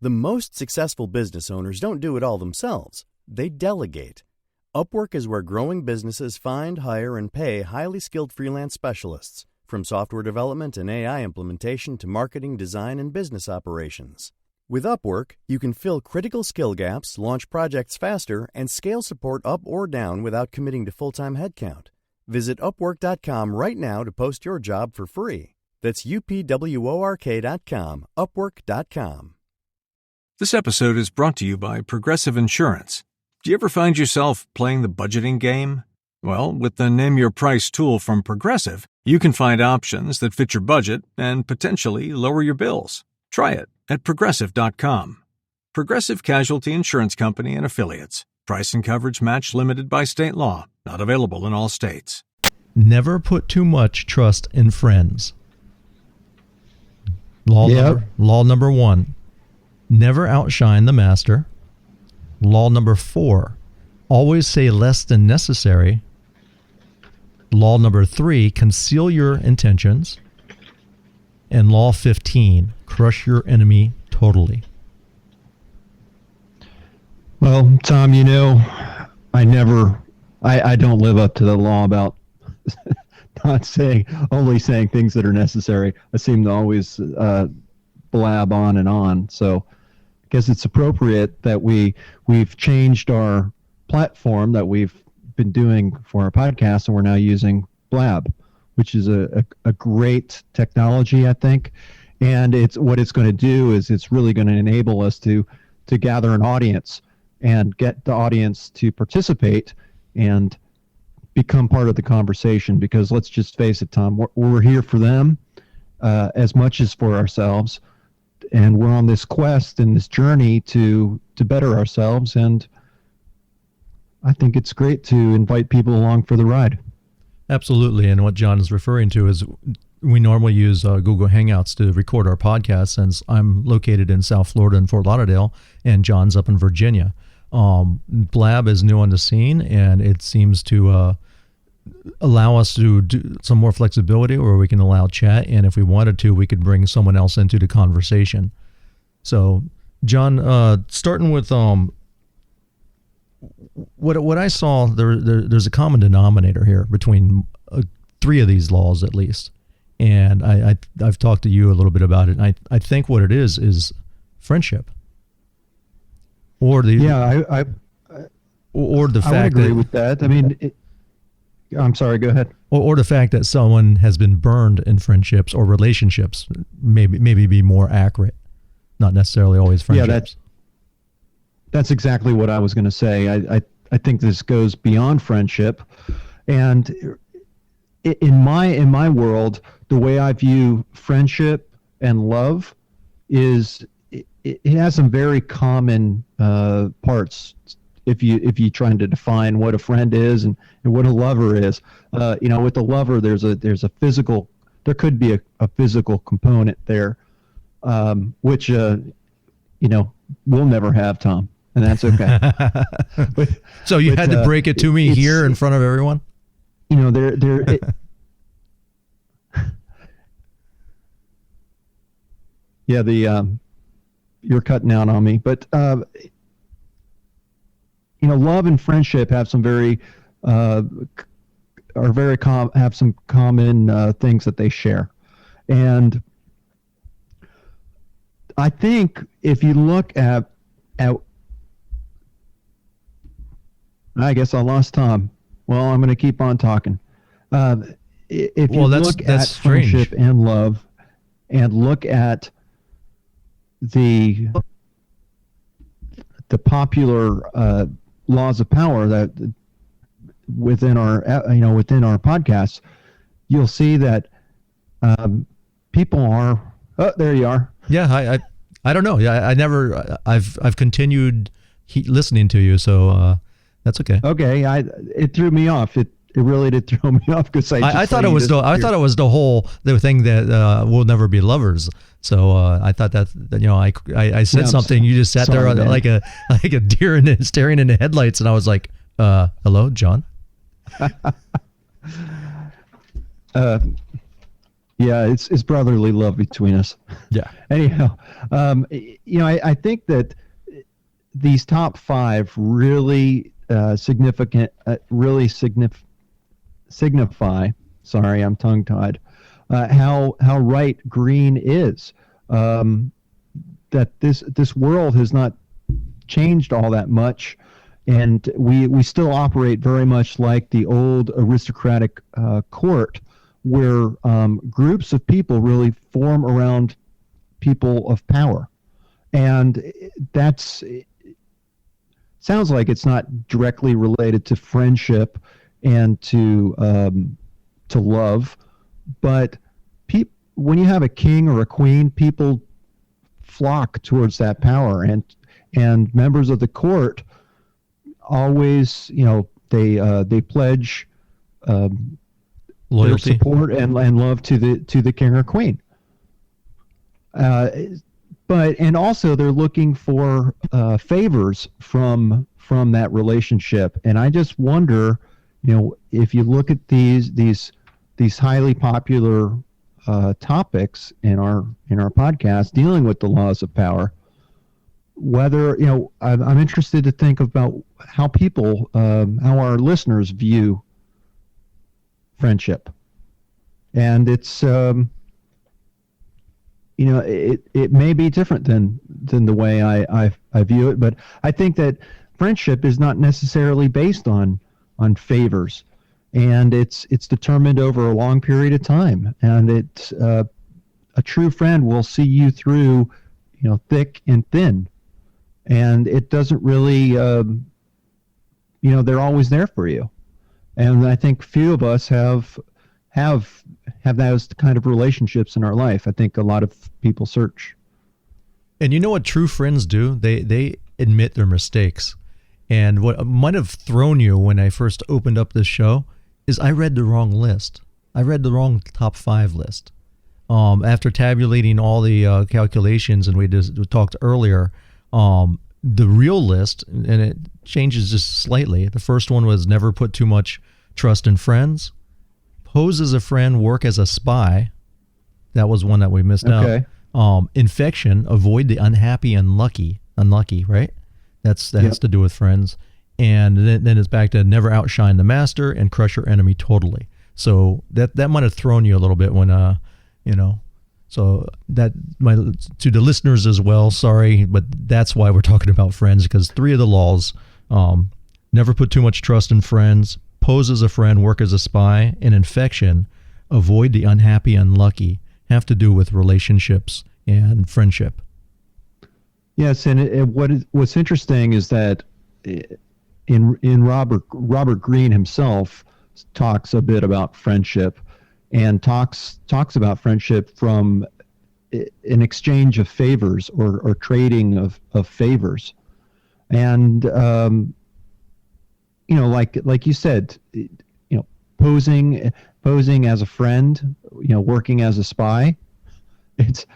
The most successful business owners don't do it all themselves. They delegate. Upwork is where growing businesses find, hire, and pay highly skilled freelance specialists, from software development and AI implementation to marketing, design, and business operations. With Upwork, you can fill critical skill gaps, launch projects faster, and scale support up or down without committing to full-time headcount. Visit Upwork.com right now to post your job for free. That's UPWORK.com, Upwork.com. This episode is brought to you by Progressive Insurance. Do you ever find yourself playing the budgeting game? Well, with the Name Your Price tool from Progressive, you can find options that fit your budget and potentially lower your bills. Try it at Progressive.com. Progressive Casualty Insurance Company and Affiliates. Price and coverage match limited by state law. Not available in all states. Never put too much trust in friends. Law number 1. Never outshine the master. Law number 4. Always say less than necessary. Law number 3. Conceal your intentions. And law 15. Crush your enemy totally. Well, Tom, I don't live up to the law about only saying things that are necessary. I seem to always blab on and on. So I guess it's appropriate that we've changed our platform that we've been doing for our podcast, and we're now using Blab, which is a great technology, I think. And what it's going to do is it's really going to enable us to gather an audience and get the audience to participate and become part of the conversation. Because let's just face it, Tom, we're here for them as much as for ourselves. And we're on this quest and this journey to better ourselves. And I think it's great to invite people along for the ride. Absolutely. And what John is referring to is we normally use Google Hangouts to record our podcast, since I'm located in South Florida in Fort Lauderdale and John's up in Virginia. Blab is new on the scene, and it seems to allow us to do some more flexibility, or we can allow chat, and if we wanted to, we could bring someone else into the conversation. So, John, starting with what I saw, there's a common denominator here between 3 of these laws at least. And I've talked to you a little bit about it. And I think what it is friendship, or the or the fact I would agree that, with that. I mean, I'm sorry. Go ahead. Or the fact that someone has been burned in friendships or relationships, maybe be more accurate, not necessarily always friendships. Yeah, that's exactly what I was going to say. I think this goes beyond friendship, and in my world, the way I view friendship and love is it has some very common parts. If you trying to define what a friend is and what a lover is, with a lover, there's a physical, there could be a physical component there, which we'll never have, Tom, and that's okay. So you had to break it to me here in front of everyone. You're cutting out on me, but love and friendship have some have some common things that they share, and I think if you look at I guess I lost Tom. Well, I'm going to keep on talking. If you look at friendship and love, and look at the popular laws of power that within our podcasts, you'll see that people are. Oh, there you are. Yeah, I don't know. Yeah, I've continued listening to you, so that's okay. Okay, it threw me off. It really did throw me off because I thought it was the thing that we'll never be lovers. So I thought that I said something. You just sat there like a deer staring into headlights, and I was like, "Hello, John." Yeah, it's brotherly love between us. Yeah. Anyhow, I think that these top five really signify. Sorry, I'm tongue-tied. How right Greene is. That this world has not changed all that much, and we still operate very much like the old aristocratic court, where groups of people really form around people of power, and that's sounds like it's not directly related to friendship and to love, but when you have a king or a queen, people flock towards that power, and members of the court always, they pledge loyalty, their support and love to the king or queen. But also they're looking for favors from that relationship, and I just wonder, if you look at these highly popular topics in our podcast dealing with the laws of power, whether I'm interested to think about how people, how our listeners view friendship, and it's it may be different than the way I view it, but I think that friendship is not necessarily based on favors, and it's determined over a long period of time, and it's a true friend will see you through thick and thin, and it doesn't really they're always there for you, and I think few of us have those kind of relationships in our life. I think a lot of people search. And you know what true friends do? They admit their mistakes. And what might have thrown you when I first opened up this show is I read the wrong list. I read the wrong top 5 list. After tabulating all the calculations, and we talked earlier, the real list, and it changes just slightly. The first one was never put too much trust in friends. Pose as a friend, work as a spy. That was one that we missed out. Infection, avoid the unhappy and unlucky, right? That has to do with friends. And then it's back to never outshine the master and crush your enemy totally. So that might have thrown you a little bit when, so that to the listeners as well, sorry, but that's why we're talking about friends, because 3 of the laws, never put too much trust in friends, pose as a friend, work as a spy, and infection, avoid the unhappy and unlucky, have to do with relationships and friendship. Yes, and what's interesting is that in Robert Greene himself talks a bit about friendship, and talks about friendship from an exchange of favors or trading of favors, and like you said, posing as a friend, working as a spy, it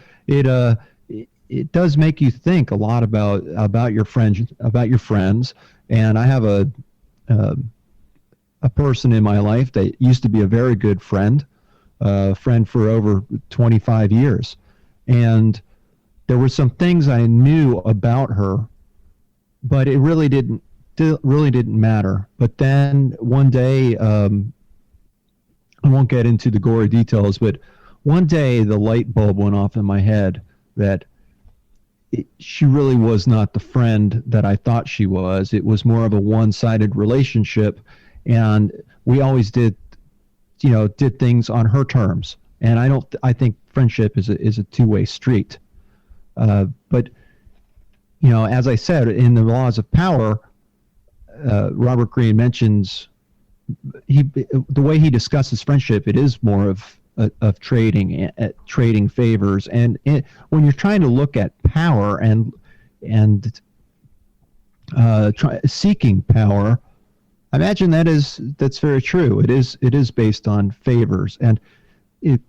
does make you think a lot about your friends. And I have a person in my life that used to be a very good friend for over 25 years, and there were some things I knew about her, but it really didn't matter. But then one day, I won't get into the gory details, but one day the light bulb went off in my head that she really was not the friend that I thought she was. It was more of a one-sided relationship, and we always did things on her terms. And I think friendship is a two-way street. But as I said, in the laws of power, Robert Greene mentions the way he discusses friendship, it is more of trading favors, and when you're trying to look at power and seeking power, I imagine that's very true. It is based on favors, and we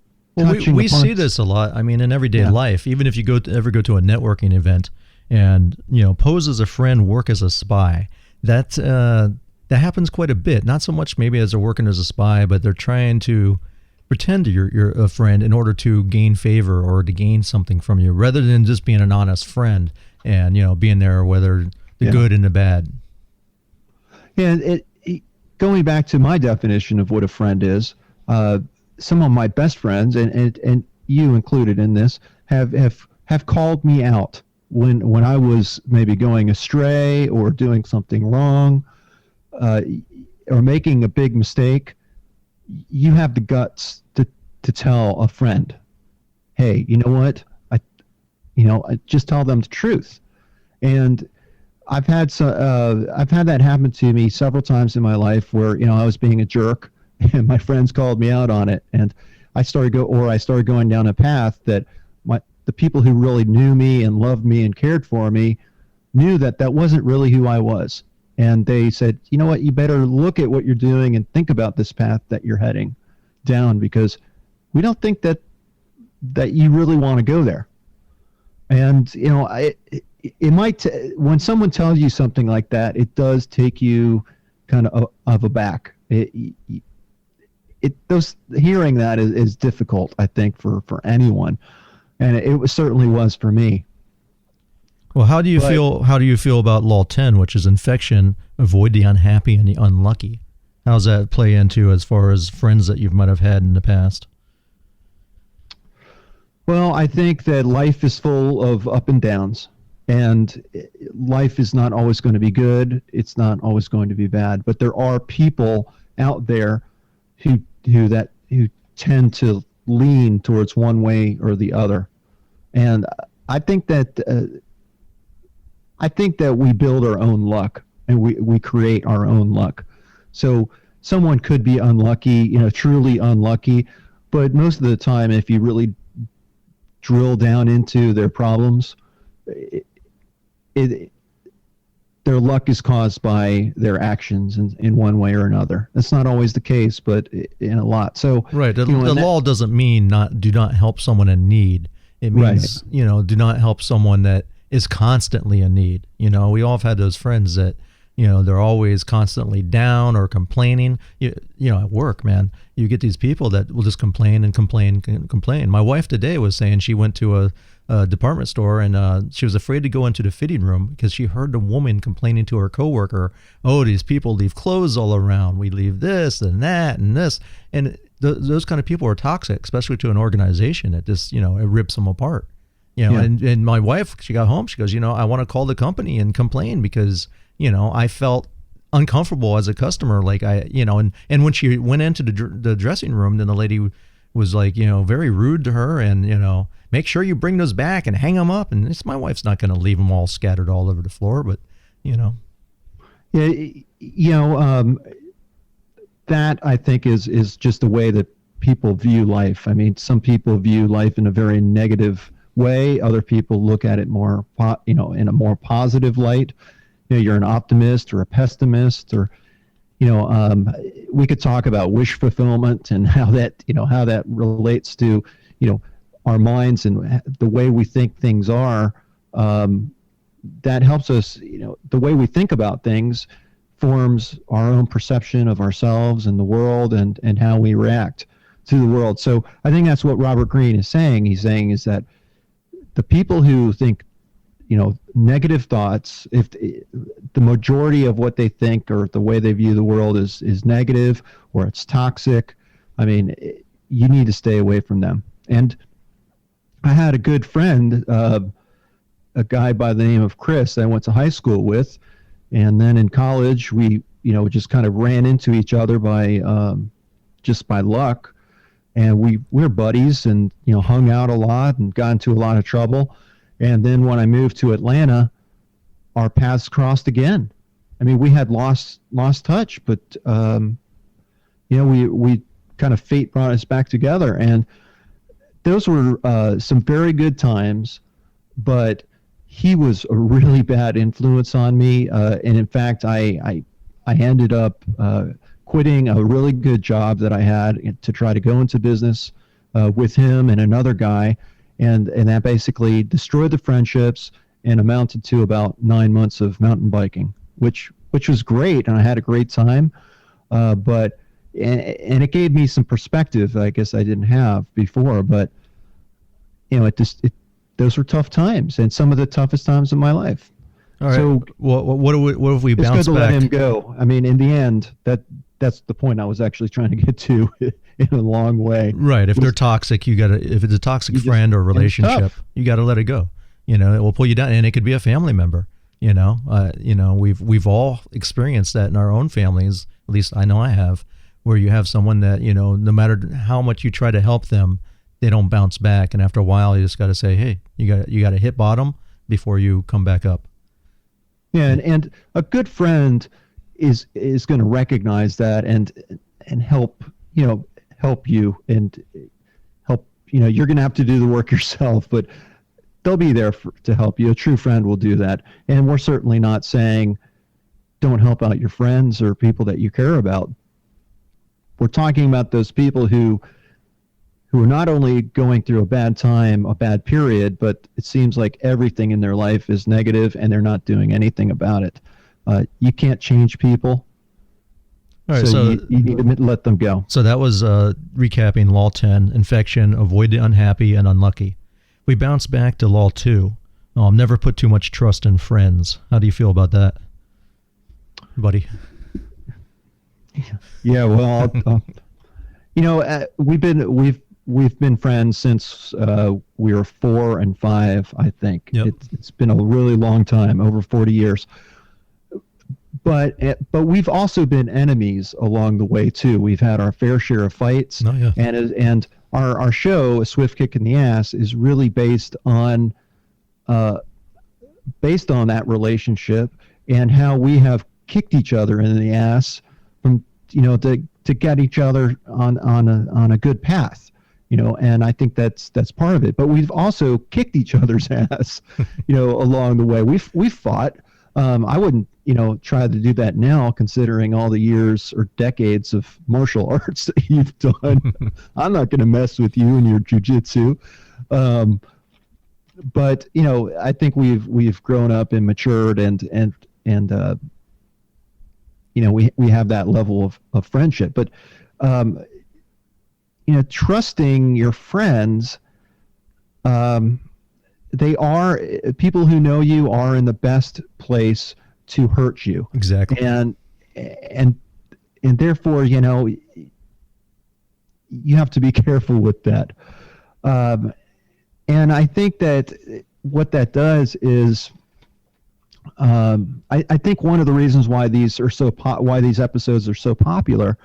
see this a lot. I mean, in everyday life, even if you ever go to a networking event and pose as a friend, work as a spy, that happens quite a bit. Not so much maybe as they're working as a spy, but they're trying to pretend you're a friend in order to gain favor or to gain something from you, rather than just being an honest friend and being there whether the good and the bad. Yeah, going back to my definition of what a friend is, some of my best friends, and you included in this, have called me out when I was maybe going astray or doing something wrong, or making a big mistake. You have the guts to tell a friend, hey, you know what? I just tell them the truth. And I've had that happen to me several times in my life where I was being a jerk, and my friends called me out on it, and I started going down a path that the people who really knew me and loved me and cared for me knew that wasn't really who I was. And they said, you know what, you better look at what you're doing and think about this path that you're heading down, because we don't think that you really want to go there. And, it might, when someone tells you something like that, it does take you kind of aback. Hearing that is difficult, I think, for anyone. And it certainly was for me. Well, how do you feel about Law 10, which is infection, avoid the unhappy and the unlucky? How does that play into as far as friends that you might have had in the past? Well, I think that life is full of up and downs, and life is not always going to be good. It's not always going to be bad, but there are people out there who tend to lean towards one way or the other. And I think that we build our own luck, and we create our own luck. So someone could be unlucky, truly unlucky, but most of the time, if you really drill down into their problems, their luck is caused by their actions in one way or another. That's not always the case, but in a lot. So right, the law doesn't mean do not help someone in need. It means do not help someone that is constantly in need. We all have had those friends that they're always constantly down or complaining. At work, man, you get these people that will just complain and complain and complain. My wife today was saying she went to a department store, and she was afraid to go into the fitting room because she heard the woman complaining to her coworker, "Oh, these people leave clothes all around. We leave this and that and this." And those kind of people are toxic, especially to an organization. It just, it rips them apart. And my wife, she got home, she goes, I want to call the company and complain because, I felt uncomfortable as a customer. Like and when she went into the dressing room, then the lady was like, very rude to her and, make sure you bring those back and hang them up. And my wife's not going to leave them all scattered all over the floor, but, Yeah, that I think is just the way that people view life. I mean, some people view life in a very negative way. Other people look at it more, in a more positive light. You're an optimist or a pessimist, or, we could talk about wish fulfillment and how that relates to, our minds and the way we think things are. That helps us, the way we think about things forms our own perception of ourselves and the world and how we react to the world. So I think that's what Robert Greene is saying. He's saying is that the people who think, negative thoughts, if the majority of what they think or the way they view the world is negative or it's toxic, I mean, you need to stay away from them. And I had a good friend, a guy by the name of Chris that I went to high school with. And then in college, we, just kind of ran into each other just by luck. And we were buddies and, hung out a lot and got into a lot of trouble. And then when I moved to Atlanta, our paths crossed again. I mean, we had lost touch, but, we kind of fate brought us back together. And those were some very good times, but he was a really bad influence on me. And in fact, I ended up quitting a really good job that I had to try to go into business with him and another guy. And that basically destroyed the friendships and amounted to about 9 months of mountain biking, which was great. And I had a great time. But and it gave me some perspective I guess I didn't have before. But those were tough times, and some of the toughest times of my life. All right. So what if we bounce back? It's good to let him go. I mean, in the end, that's the point I was actually trying to get to in a long way. Right. If they're toxic, if it's a toxic friend or relationship, you got to let it go. It will pull you down, and it could be a family member. We've all experienced that in our own families. At least I know I have, where you have someone that, no matter how much you try to help them, they don't bounce back. And after a while, you just got to say, hey, you got to hit bottom before you come back up. Yeah, and a good friend is going to recognize that and help you and help. You're going to have to do the work yourself, but they'll be there to help you. A true friend will do that, and we're certainly not saying don't help out your friends or people that you care about. We're talking about those people who are not only going through a bad time, a bad period, but it seems like everything in their life is negative and they're not doing anything about it. You can't change people. All right, so you need to let them go. So that was recapping Law 10, infection, avoid the unhappy and unlucky. We bounce back to Law 2. Never put too much trust in friends. How do you feel about that, buddy? Yeah, well, we've been friends since we were 4 and 5, I think. Yep. It's been a really long time, over 40 years. But we've also been enemies along the way too. We've had our fair share of fights, and our show, A Swift Kick in the Ass, is really based on that relationship and how we have kicked each other in the ass from to get each other on a good path. And I think that's part of it. But we've also kicked each other's ass, along the way. We've fought. I wouldn't, try to do that now, considering all the years or decades of martial arts that you've done. I'm not going to mess with you and your jujitsu. But I think we've grown up and matured, and we have that level of friendship. But trusting your friends, they are people who know you are in the best place to hurt you. Exactly. And therefore, you have to be careful with that. And I think that what that does is, I think one of the reasons why these episodes are so popular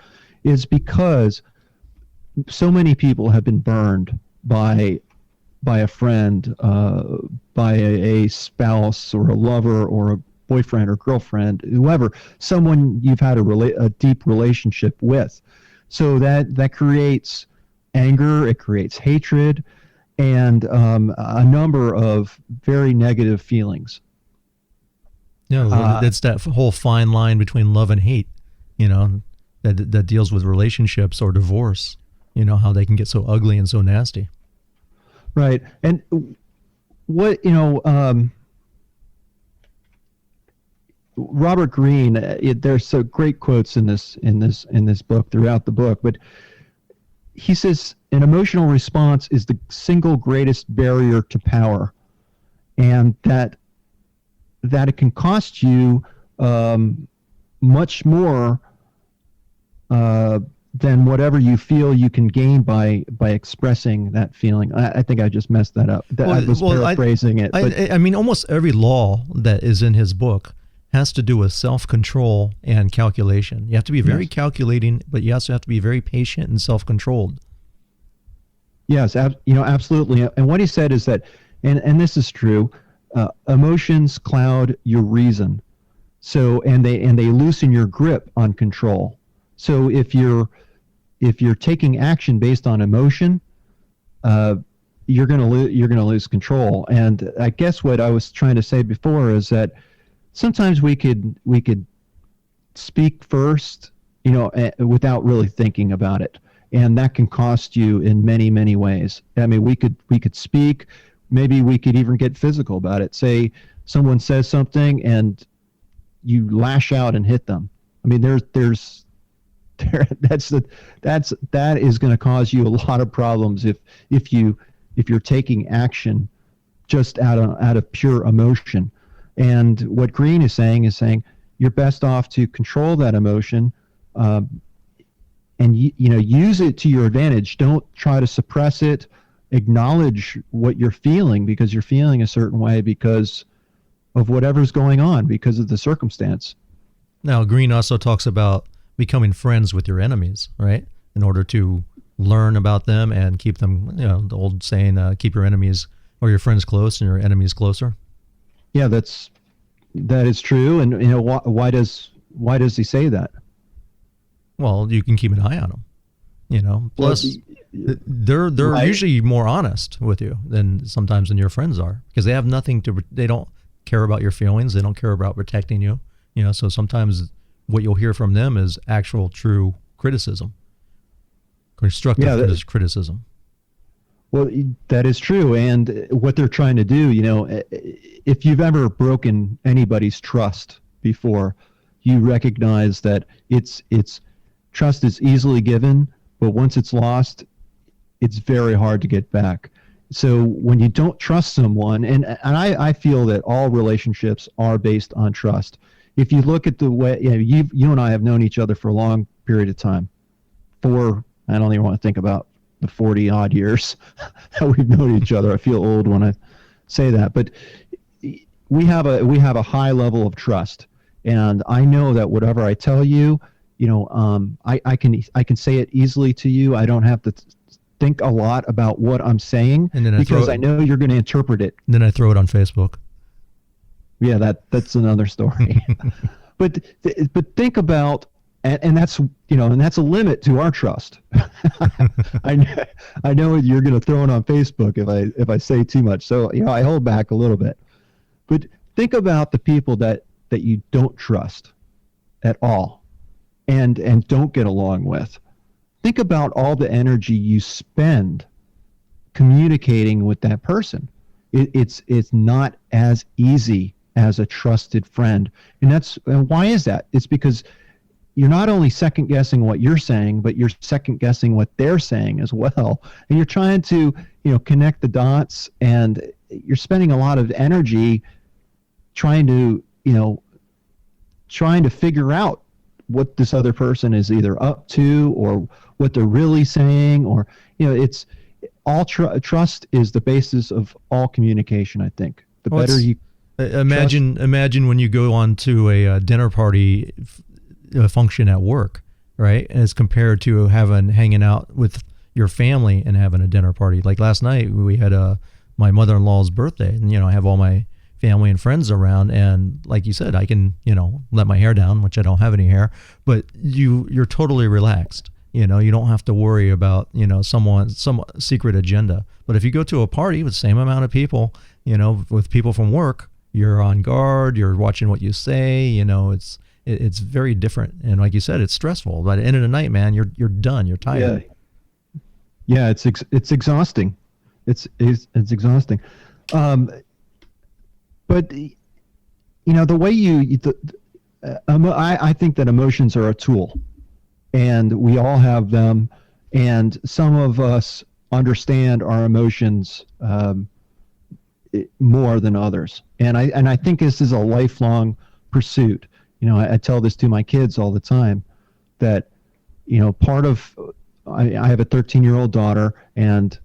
is because so many people have been burned by a friend, by a spouse or a lover or a boyfriend or girlfriend, whoever, someone you've had a deep relationship with. So that creates anger, it creates hatred, and a number of very negative feelings. Yeah, that's that whole fine line between love and hate, that deals with relationships or divorce, how they can get so ugly and so nasty. Right. And what, Robert Greene, there's so great quotes in this book, throughout the book, but he says an emotional response is the single greatest barrier to power, and that it can cost you much more than whatever you feel you can gain by expressing that feeling. I think I just messed that up. I was paraphrasing it. I mean, almost every law that is in his book has to do with self-control and calculation. You have to be very calculating, but you also have to be very patient and self-controlled. Yes, absolutely. And what he said is that, and this is true, emotions cloud your reason. So, and they loosen your grip on control. So if you're taking action based on emotion, you're gonna lose control. And I guess what I was trying to say before is that sometimes we could speak first, without really thinking about it, and that can cost you in many, many ways. I mean, we could speak, maybe we could even get physical about it. Say someone says something and you lash out and hit them. I mean, there's That is going to cause you a lot of problems if you're taking action just out of pure emotion. And what Greene is saying you're best off to control that emotion, and use it to your advantage. Don't try to suppress it. Acknowledge what you're feeling, because you're feeling a certain way because of whatever's going on, because of the circumstance. Now, Greene also talks about becoming friends with your enemies, right? In order to learn about them and keep them, the old saying, keep your enemies or your friends close and your enemies closer. Yeah, that is true. And why does he say that? Well, you can keep an eye on them. Plus, they're usually more honest with you than your friends are, because they have they don't care about your feelings. They don't care about protecting you. So sometimes what you'll hear from them is actual true criticism, constructive criticism. Well, that is true. And what they're trying to do, if you've ever broken anybody's trust before, you recognize that trust is easily given, but once it's lost, it's very hard to get back. So when you don't trust someone, and I feel that all relationships are based on trust. If you look at the way, you and I have known each other for a long period of time, I don't even want to think about the 40 odd years that we've known each other. I feel old when I say that, but we have a high level of trust, and I know that whatever I tell you, I can say it easily to you. I don't have to think a lot about what I'm saying, because I know you're going to interpret it. And then I throw it on Facebook. Yeah, that's another story. but think about, and that's a limit to our trust. I know you're going to throw it on Facebook if I say too much. So I hold back a little bit. But think about the people that you don't trust at all, and don't get along with. Think about all the energy you spend communicating with that person. It's not as easy as a trusted friend. And why is that? It's because you're not only second guessing what you're saying, but you're second guessing what they're saying as well. And you're trying to, connect the dots, and you're spending a lot of energy trying to figure out what this other person is either up to, or what they're really saying, or, it's all trust is the basis of all communication. I think the better you imagine when you go on to a dinner party function at work, right? As compared to hanging out with your family and having a dinner party. Like last night, we had my mother-in-law's birthday, and I have all my family and friends around, and like you said, I can let my hair down, which I don't have any hair, but you're totally relaxed. You don't have to worry about some secret agenda. But if you go to a party with the same amount of people, with people from work, you're on guard, you're watching what you say, it's very different. And like you said, it's stressful. By the end of the night, man, you're done, you're tired. Yeah, it's exhausting. It's exhausting. But the way I think that emotions are a tool, and we all have them, and some of us understand our emotions more than others. And I think this is a lifelong pursuit. I tell this to my kids all the time, that part of I have a 13-year-old daughter, and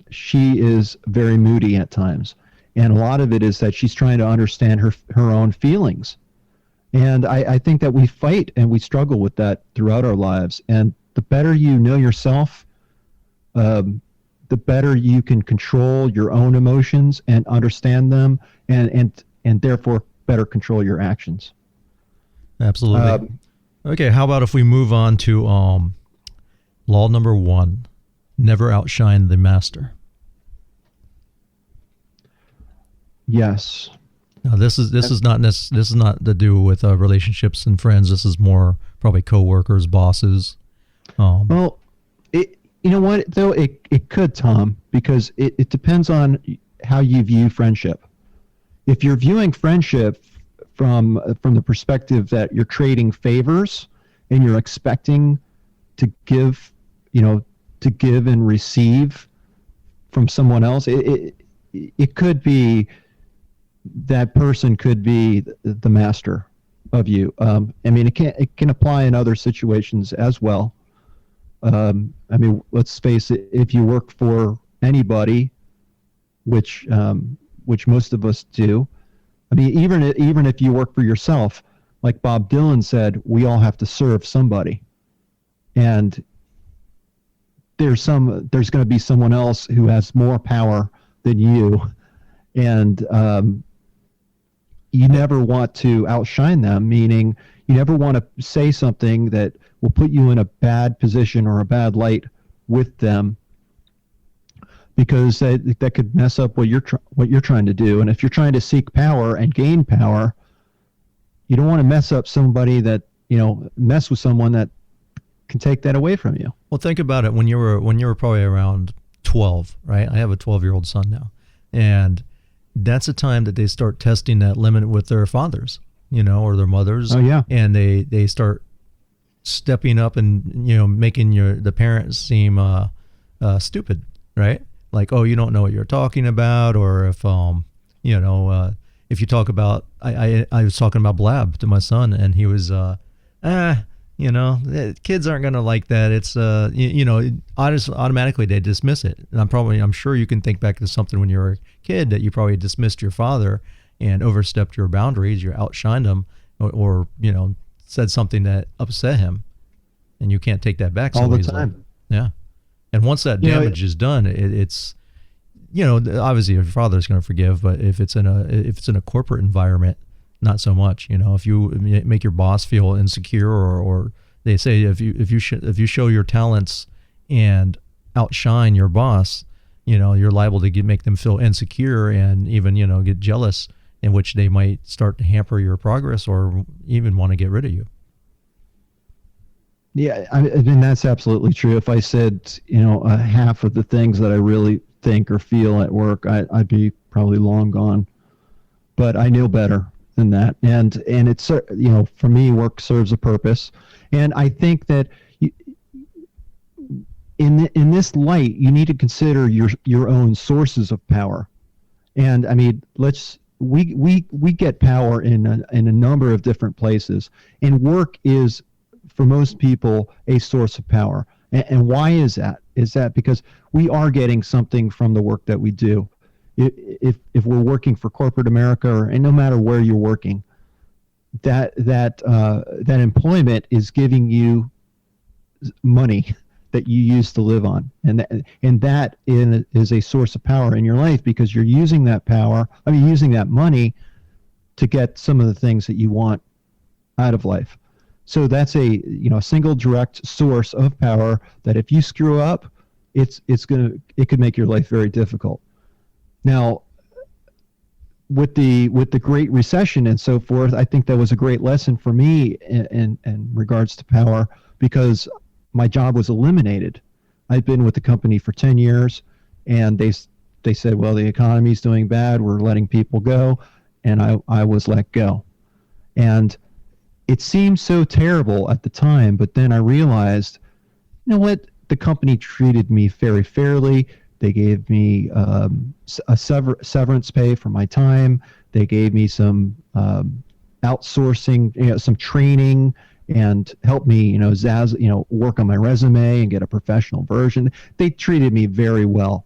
she is very moody at times, and a lot of it is that she's trying to understand her own feelings. And I think that we fight and we struggle with that throughout our lives. And the better you know yourself, the better you can control your own emotions and understand them, and therefore better control your actions. Absolutely. Okay, how about if we move on to law number 1, never outshine the master. Yes. Now, this is not to do with relationships and friends. This is more probably coworkers, bosses. Well, you know what though, it could, Tom, because it depends on how you view friendship. If you're viewing friendship from the perspective that you're trading favors, and you're expecting to give, to give and receive from someone else, it could be that person could be the master of you. I mean, it can apply in other situations as well. I mean, let's face it, if you work for anybody, which most of us do, I mean, even if you work for yourself, like Bob Dylan said, we all have to serve somebody. And there's going to be someone else who has more power than you. And you never want to outshine them, meaning you never want to say something that will put you in a bad position or a bad light with them, because that could mess up what you're trying to do. And if you're trying to seek power and gain power, you don't want to mess up somebody that, mess with someone that can take that away from you. Well, think about it. When you were probably around 12, right? I have a 12-year-old son now, and that's a time that they start testing that limit with their fathers, or their mothers. Oh yeah. And they start stepping up and making the parents seem stupid, right? Like, oh, you don't know what you're talking about, or if if you talk about, I was talking about Blab to my son, and he was kids aren't going to like that. It's, automatically they dismiss it. And I'm sure you can think back to something when you were a kid that you probably dismissed your father and overstepped your boundaries. You outshined him or said something that upset him, and you can't take that back so all the easily. time. Yeah. And once that damage is done, it's, obviously your father's going to forgive, but if it's in a corporate environment, not so much. If you make your boss feel insecure, or they say if you show your talents and outshine your boss, you're liable to make them feel insecure and even get jealous, in which they might start to hamper your progress or even want to get rid of you. Yeah, I mean, that's absolutely true. If I said half of the things that I really think or feel at work, I'd be probably long gone. But I knew better than that, and it's for me, work serves a purpose, and I think that in this light, you need to consider your own sources of power. And I mean, we get power in a number of different places, and work is, for most people, a source of power. And why is that? Is that because we are getting something from the work that we do? If we're working for corporate America, and no matter where you're working, that employment is giving you money that you use to live on, and that is a source of power in your life, because you're using that using that money to get some of the things that you want out of life. So that's a single direct source of power that if you screw up, it could make your life very difficult. Now, with the Great Recession and so forth, I think that was a great lesson for me in regards to power, because my job was eliminated. I'd been with the company for 10 years, and they said, well, the economy's doing bad, we're letting people go, and I was let go. And it seemed so terrible at the time, but then I realized, what? The company treated me very fairly. They gave me a severance pay for my time. They gave me some outsourcing, some training, and helped me, work on my resume and get a professional version. They treated me very well.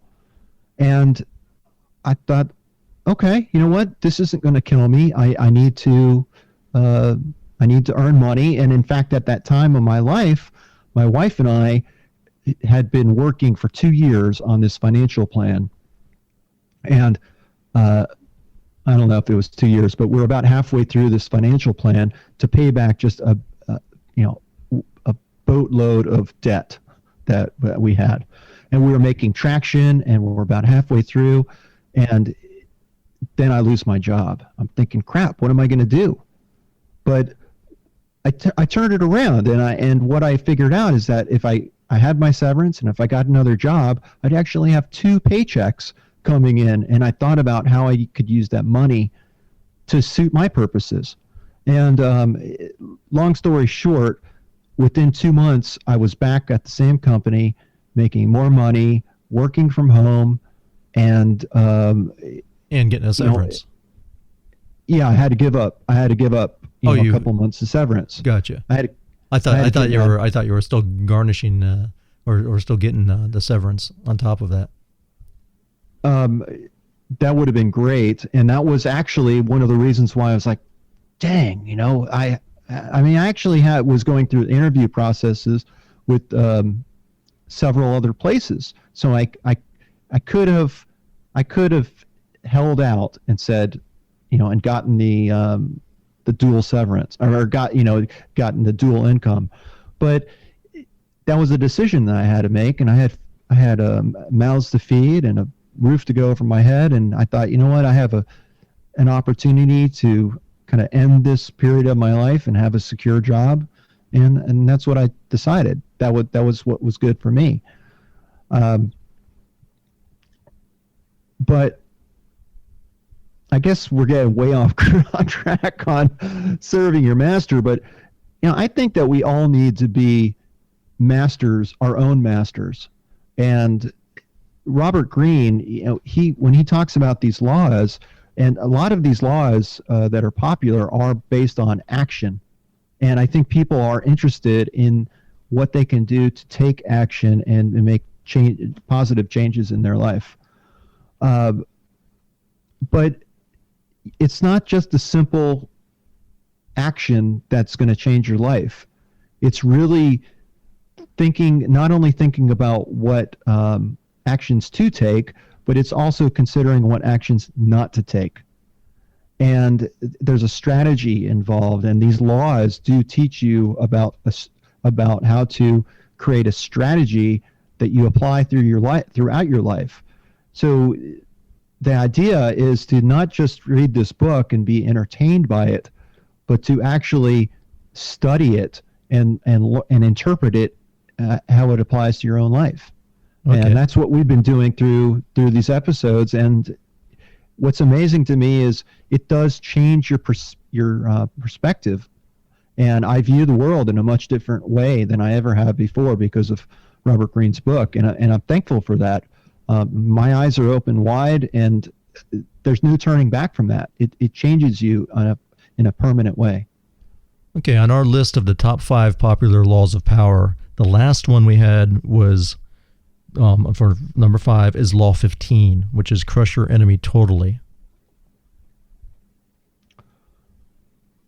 And I thought, okay, you know what? This isn't going to kill me. I need to earn money. And in fact, at that time of my life, my wife and I had been working for 2 years on this financial plan. And I don't know if it was 2 years, but we're about halfway through this financial plan to pay back just a boatload of debt that we had. And we were making traction, and we're about halfway through. And then I lose my job. I'm thinking, crap, what am I going to do? But I turned it around, and what I figured out is that if I had my severance, and if I got another job, I'd actually have 2 paychecks coming in. And I thought about how I could use that money to suit my purposes. And long story short, within 2 months, I was back at the same company, making more money, working from home, and getting a severance. Yeah, I had to give up. A couple months of severance. Gotcha. I thought you were still garnishing or still getting the severance on top of that. That would have been great, and that was actually one of the reasons why I was like, dang, I actually was going through interview processes with several other places. So I could have held out and said, and gotten the dual severance, or gotten the dual income, but that was a decision that I had to make, and I had mouths to feed and a roof to go over my head, and I thought, you know what, I have an opportunity to kind of end this period of my life and have a secure job, and that's what I decided. That was what was good for me. But I guess we're getting way off track on serving your master, but I think that we all need to be masters, our own masters. And Robert Greene, when he talks about these laws, and a lot of these laws that are popular are based on action. And I think people are interested in what they can do to take action and make positive changes in their life. But it's not just a simple action that's going to change your life. It's really not only thinking about what actions to take, but it's also considering what actions not to take. And there's a strategy involved, and these laws do teach you about how to create a strategy that you apply throughout your life. So the idea is to not just read this book and be entertained by it, but to actually study it and interpret it, how it applies to your own life. Okay. And that's what we've been doing through these episodes. And what's amazing to me is it does change your perspective. And I view the world in a much different way than I ever have before because of Robert Greene's book. And I'm thankful for that. My eyes are open wide, and there's no turning back from that. It changes you in a permanent way. Okay, on our list of the top 5 popular laws of power, the last one we had was, for number 5, is Law 15, which is crush your enemy totally.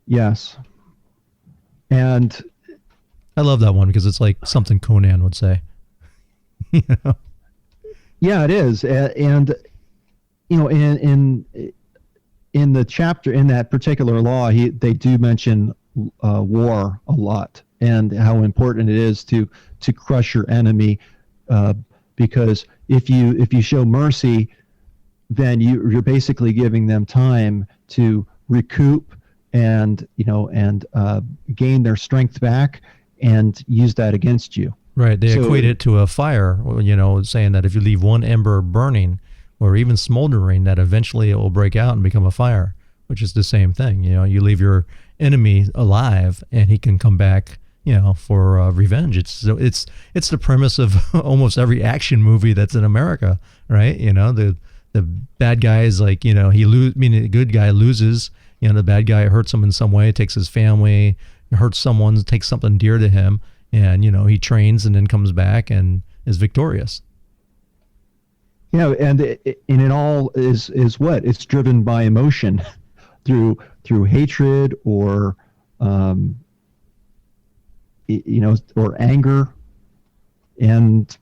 Yes. And I love that one because it's like something Conan would say. Yeah, it is. And in the chapter, in that particular law, they do mention war a lot, and how important it is to crush your enemy, because if you show mercy, then you're basically giving them time to recoup and gain their strength back and use that against you. Right. They equate it to a fire, saying that if you leave one ember burning or even smoldering, that eventually it will break out and become a fire, which is the same thing. You leave your enemy alive and he can come back, for revenge. It's the premise of almost every action movie that's in America, right? The bad guy is like, the good guy loses, the bad guy hurts him in some way, takes his family, hurts someone, takes something dear to him. And, he trains and then comes back and is victorious. Yeah, and it all is what? It's driven by emotion through hatred or, or anger. And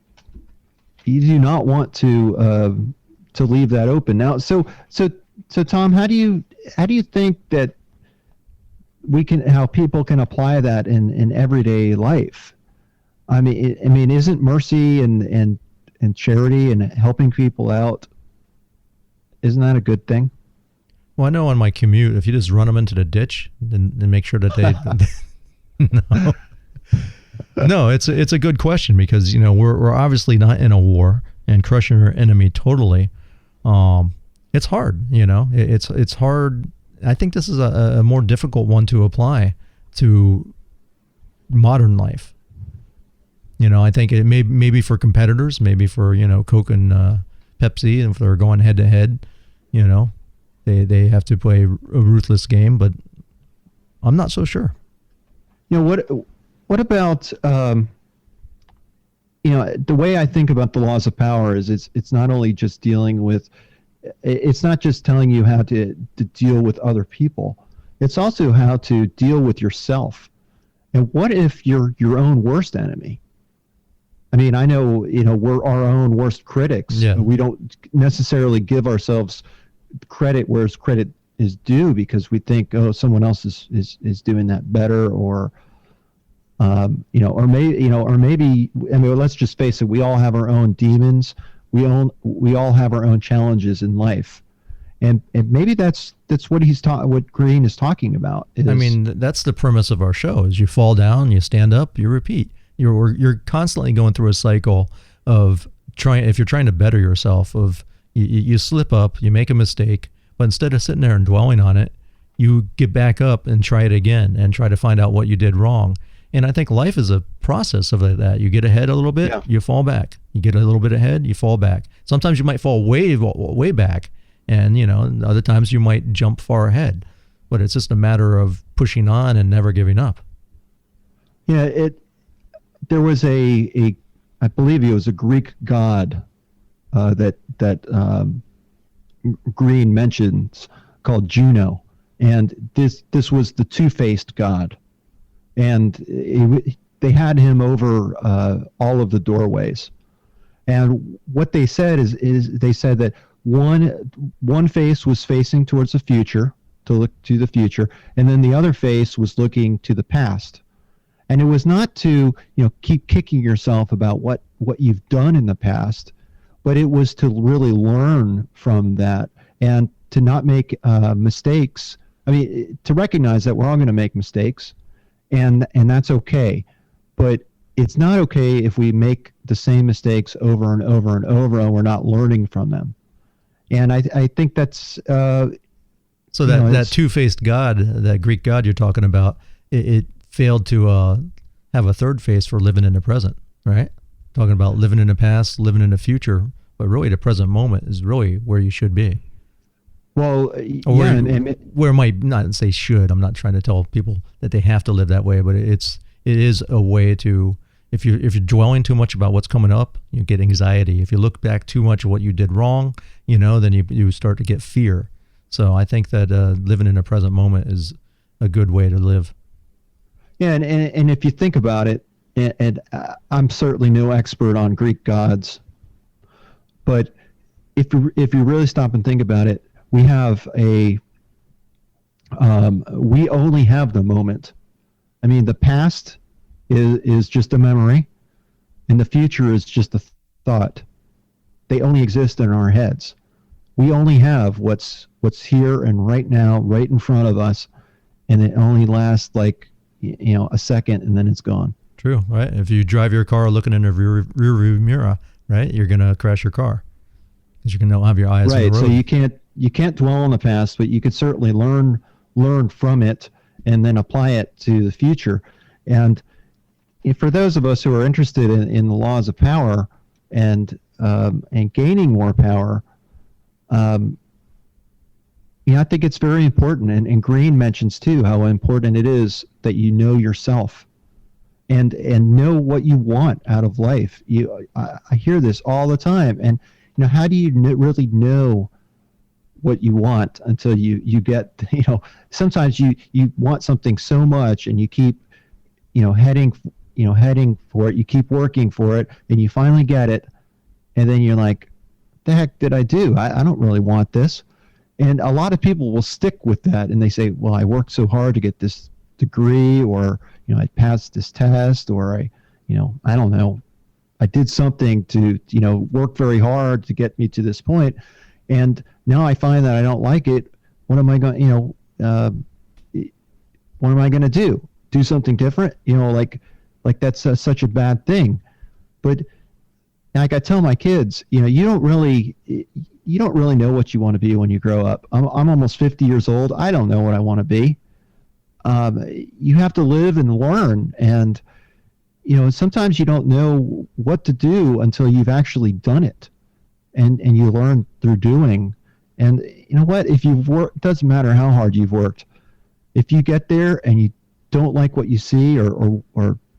you do not want to leave that open. Now, so Tom, how do you think that how people can apply that in everyday life? I mean, isn't mercy and charity and helping people out, isn't that a good thing? Well, I know on my commute, if you just run them into the ditch and make sure that they no, it's a good question because we're obviously not in a war, and crushing our enemy totally, it's hard. It's hard. I think this is a more difficult one to apply to modern life. I think it maybe for competitors, maybe for, Coke and Pepsi, and if they're going head to head, they have to play a ruthless game, but I'm not so sure. What about, the way I think about the laws of power is it's not only just dealing with, it's not just telling you how to deal with other people. It's also how to deal with yourself. And what if you're your own worst enemy? I mean, I know, we're our own worst critics. Yeah. We don't necessarily give ourselves credit where credit is due because we think, oh, someone else is doing that better, or maybe, I mean, let's just face it, we all have our own demons. We all have our own challenges in life. And maybe that's what Greene is talking about. I mean, that's the premise of our show: is you fall down, you stand up, you repeat. You're constantly going through a cycle of if you're trying to better yourself, of you slip up, you make a mistake, but instead of sitting there and dwelling on it, you get back up and try it again and try to find out what you did wrong. And I think life is a process of that. You get ahead a little bit, You fall back. You get a little bit ahead, you fall back. Sometimes you might fall way back, and other times you might jump far ahead. But it's just a matter of pushing on and never giving up. Yeah, there was I believe he was a Greek god that Greene mentions, called Juno, and this was the two-faced god, and they had him over all of the doorways. And what they said is they said that one face was facing towards the future, to look to the future, and then the other face was looking to the past. And it was not to, keep kicking yourself about what you've done in the past, but it was to really learn from that and to not make mistakes. I mean, to recognize that we're all going to make mistakes, and that's okay. But it's not okay if we make the same mistakes over and over and over, and we're not learning from them. And I think that's so that two-faced god, that Greek god you're talking about, it failed to have a third face for living in the present, right? Talking about living in the past, living in the future, but really the present moment is really where you should be. Well, where might not say should. I'm not trying to tell people that they have to live that way, but it is a way to. If you're dwelling too much about what's coming up, you get anxiety. If you look back too much at what you did wrong, then you start to get fear. So I think that living in the present moment is a good way to live. Yeah, and if you think about it, and I'm certainly no expert on Greek gods, but if you really stop and think about it, we only have the moment. I mean, the past is just a memory, and the future is just a thought. They only exist in our heads. We only have what's here and right now, right in front of us, and it only lasts like a second, and then it's gone. True, right? If you drive your car looking in the rear view mirror, right, you're gonna crash your car because you can don't have your eyes on the road. Right. So you can't dwell on the past, but you could certainly learn from it and then apply it to the future. And for those of us who are interested in the laws of power and gaining more power, I think it's very important. And Greene mentions too how important it is that you know yourself and know what you want out of life. I hear this all the time. And how do you really know what you want until you get, sometimes you want something so much and you keep, heading for it, you keep working for it, and you finally get it. And then you're like, the heck did I do? I don't really want this. And a lot of people will stick with that, and they say, well, I worked so hard to get this degree, or, I passed this test, or I don't know, I did something to, work very hard to get me to this point. And now I find that I don't like it. What am I going, what am I going to do? Do something different? Like that's such a bad thing. But like I tell my kids, you don't really know what you want to be when you grow up. I'm almost 50 years old. I don't know what I want to be. you have to live and learn. And, sometimes you don't know what to do until you've actually done it. And you learn through doing. And you know what? If you've worked, it doesn't matter how hard you've worked. If you get there and you don't like what you see, or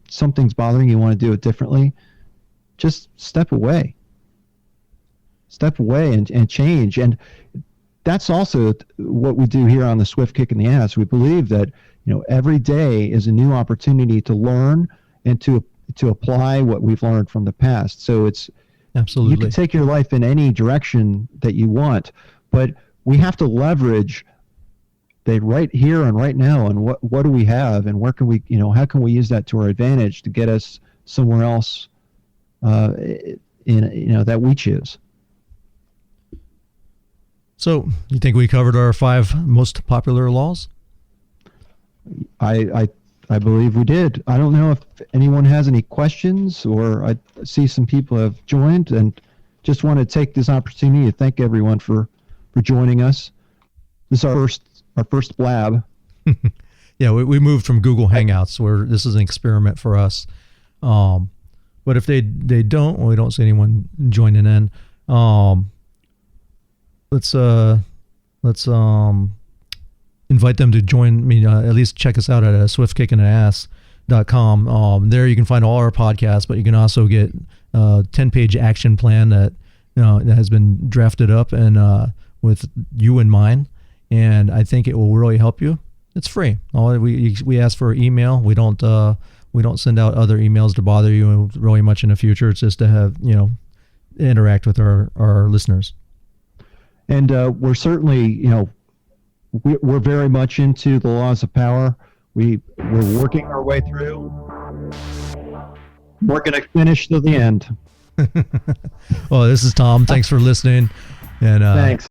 something's bothering you, want to do it differently, just step away. Step away and change. And that's also what we do here on the Swift Kick in the Ass. We believe that every day is a new opportunity to learn and to apply what we've learned from the past. So it's absolutely, you can take your life in any direction that you want, but we have to leverage that right here and right now. And what do we have, and where can we, how can we use that to our advantage to get us somewhere else, that we choose. So, you think we covered our 5 most popular laws? I believe we did. I don't know if anyone has any questions, or I see some people have joined, and just want to take this opportunity to thank everyone for joining us. This is our first Blab. Yeah, we moved from Google Hangouts, where this is an experiment for us. But if they don't, we don't see anyone joining in. Let's invite them to join me. At least check us out at swiftkickinass.com. There you can find all our podcasts, but you can also get a 10-page action plan that that has been drafted up and with you in mind. And I think it will really help you. It's free. We ask for email. We don't send out other emails to bother you really much in the future. It's just to have interact with our listeners. And we're certainly we're very much into the laws of power. We're working our way through. We're going to finish to the end. Well, this is Tom. Thanks for listening. And thanks.